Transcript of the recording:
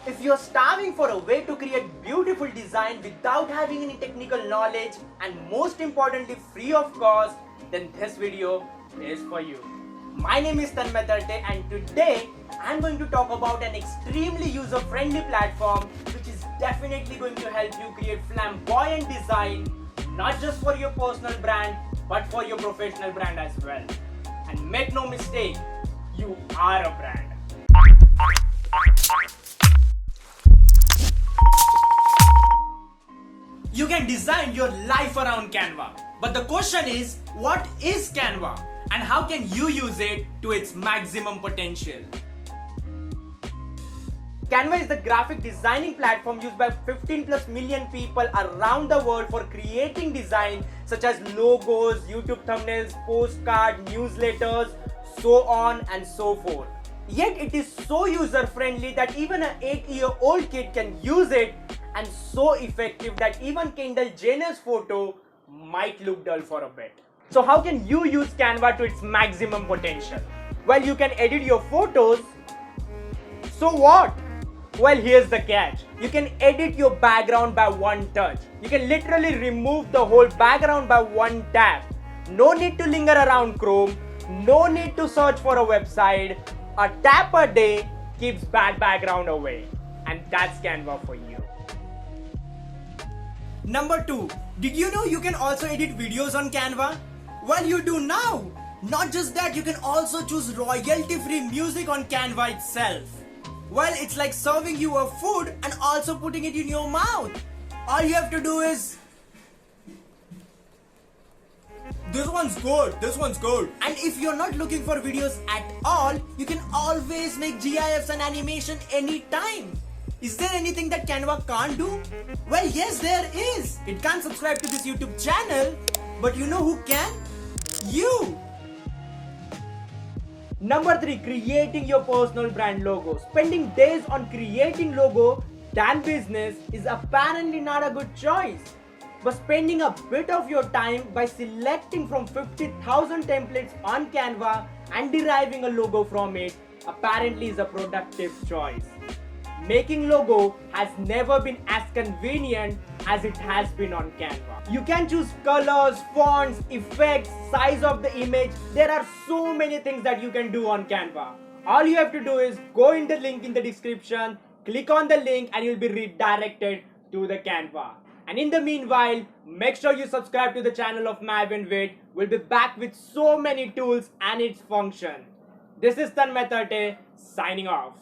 If you're starving for a way to create beautiful design without having any technical knowledge and most importantly free of cost, then this video is for you. My name is Tanmay and today I'm going to talk about an extremely user-friendly platform which is definitely going to help you create flamboyant design not just for your personal brand but for your professional brand as well. And make no mistake, you are a brand. You can design your life around Canva. But the question is, what is Canva? And how can you use it to its maximum potential? Canva is the graphic designing platform used by 15 plus million people around the world for creating design such as logos, YouTube thumbnails, postcards, newsletters, so on and so forth. Yet it is so user friendly that even an 8-year-old kid can use it, and so effective that even Kendall Jenner's photo might look dull for a bit. So how can you use Canva to its maximum potential? Well, you can edit your photos. So what? Well, here's the catch. You can edit your background by one touch. You can literally remove the whole background by one tap. No need to linger around Chrome. No need to search for a website. A tap a day keeps bad background away. And that's Canva for you. Number 2. Did you know you can also edit videos on Canva? Well, you do now. Not just that, you can also choose royalty-free music on Canva itself. Well, it's like serving you a food and also putting it in your mouth. All you have to do is... this one's good. And if you're not looking for videos at all, you can always make GIFs and animation anytime. Is there anything that Canva can't do? Well, yes, there is. It can't subscribe to this YouTube channel, but you know who can? You! Number 3, creating your personal brand logo. Spending days on creating logo than business is apparently not a good choice. But spending a bit of your time by selecting from 50,000 templates on Canva and deriving a logo from it apparently is a productive choice. Making logo has never been as convenient as it has been on Canva. You can choose colors, fonts, effects, size of the image. There are so many things that you can do on Canva. All you have to do is go in the link in the description, click on the link and you'll be redirected to the Canva. And in the meanwhile, make sure you subscribe to the channel of Mavenwit. We'll be back with so many tools and its function. This is Tanmay signing off.